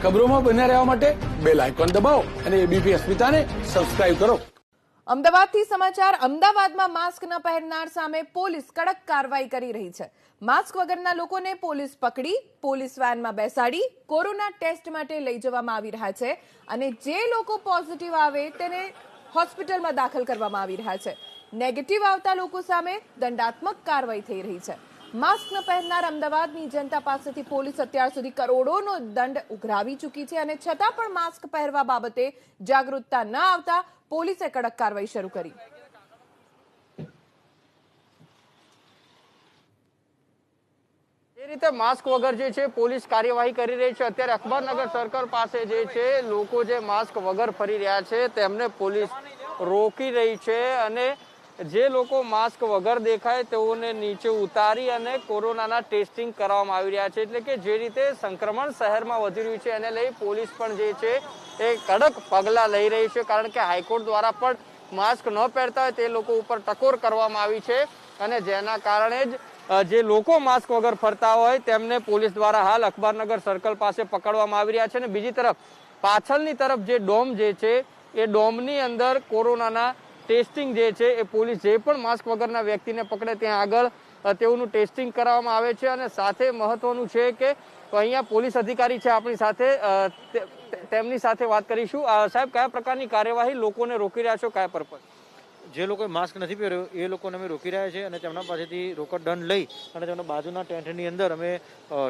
ખબરોમાં બન્યા રહેવા માટે બેલ આઇકોન દબાવો અને એબીપી અસ્મિતાને સબસ્ક્રાઇબ કરો। અમદાવાદથી સમાચાર। અમદાવાદમાં માસ્ક ન પહેરનાર સામે પોલીસ કડક કાર્યવાહી કરી રહી છે। માસ્ક વગરના લોકોને પોલીસ પકડી પોલીસ વેનમાં બેસાડી કોરોના ટેસ્ટ માટે લઈ જવામાં આવી રહ્યા છે અને જે લોકો પોઝિટિવ આવે તેને હોસ્પિટલમાં દાખલ કરવામાં આવી રહ્યા છે। નેગેટિવ આવતા લોકો સામે દંડાત્મક કાર્યવાહી થઈ રહી છે। માસ્ક ન પહેરનાર અમદાવાદની જનતા પાસેથી પોલીસ અત્યાર સુધી કરોડોનો દંડ ઉઘરાવી ચૂકી છે અને છતાં પણ માસ્ક પહેરવા બાબતે જાગૃતતા ન આવતા પોલીસે કડક કાર્યવાહી શરૂ કરી। એ રીતે માસ્ક વગર જે છે પોલીસ કાર્યવાહી કરી રહી છે। અત્યારે અખબારનગર સર્કલ પાસે જે છે લોકો જે માસ્ક વગર ફરી રહ્યા છે તેમને પોલીસ રોકી રહી છે અને જે લોકો માસ્ક વગર દેખાય તેઓને નીચે ઉતારી અને કોરોનાના ટેસ્ટિંગ કરવામાં આવી રહ્યા છે। એટલે કે જે રીતે સંક્રમણ શહેરમાં વધી રહ્યું છે એને લઈ પોલીસ પણ જે છે એ કડક પગલાં લઈ રહી છે, કારણ કે હાઈકોર્ટ દ્વારા પણ માસ્ક ન પહેરતા હોય તે લોકો ઉપર ટકોર કરવામાં આવી છે અને જેના કારણે જ જે લોકો માસ્ક વગર ફરતા હોય તેમને પોલીસ દ્વારા હાલ અખબારનગર સર્કલ પાસે પકડવામાં આવી રહ્યા છે। અને બીજી તરફ પાછળની તરફ જે ડોમ જે છે એ ડોમની અંદર કોરોનાના ટેસ્ટિંગ જે છે એ પોલીસ જે પણ માસ્ક વગરના વ્યક્તિને પકડે ત્યાં આગળ તેઓનું ટેસ્ટિંગ કરવામાં આવે છે। અને સાથે મહત્વનું છે કે અહીંયા પોલીસ અધિકારી છે આપણી સાથે, તેમની સાથે વાત કરીશું। સાહેબ, કયા પ્રકારની કાર્યવાહી લોકોને રોકી રહ્યા છો, કયા પર્પઝ? જે લોકોએ માસ્ક નથી પહેર્યો એ લોકોને અમે રોકી રહ્યા છીએ અને તેમના પાસેથી રોકડ દંડ લઈ અને તેમના બાજુના ટેન્ટની અંદર અમે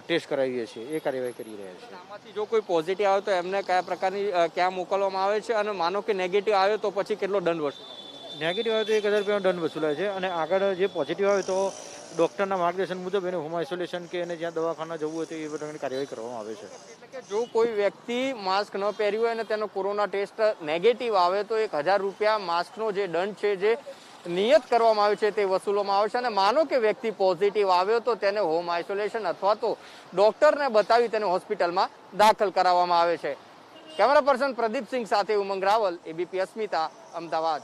ટેસ્ટ કરાવીએ છીએ, એ કાર્યવાહી કરી રહ્યા છીએ। આમાંથી જો કોઈ પોઝિટિવ આવે તો એમને કયા પ્રકારની ક્યાં મોકલવામાં આવે છે અને માનો કે નેગેટિવ આવ્યો તો પછી કેટલો દંડ વસૂલ? નેગેટિવ આવે તો 1000 રૂપિયાનો દંડ વસૂલાય છે અને આગળ જે પોઝિટિવ આવે તો ડૉક્ટરના માર્ગદર્શન મુજબ એને હોમ આઇસોલેશન કે એને જ્યાં દવાખાના જવું હોય તો એ પ્રકારની કાર્યવાહી કરવામાં આવે છે। એટલે કે જો કોઈ વ્યક્તિ માસ્ક ન પહેર્યું હોય અને તેનો કોરોના ટેસ્ટ નેગેટિવ આવે તો 1000 રૂપિયા માસ્કનો જે દંડ છે જે નિયત કરવામાં આવે છે તે વસૂલવામાં આવે છે અને માનો કે વ્યક્તિ પોઝિટિવ આવ્યો તો તેને હોમ આઇસોલેશન અથવા તો ડોક્ટરને બતાવી તેને હોસ્પિટલમાં દાખલ કરાવવામાં આવે છે। કેમેરા પર્સન પ્રદીપ સિંહ સાથે ઉમંગ રાવલ, એબીપી અસ્મિતા, અમદાવાદ।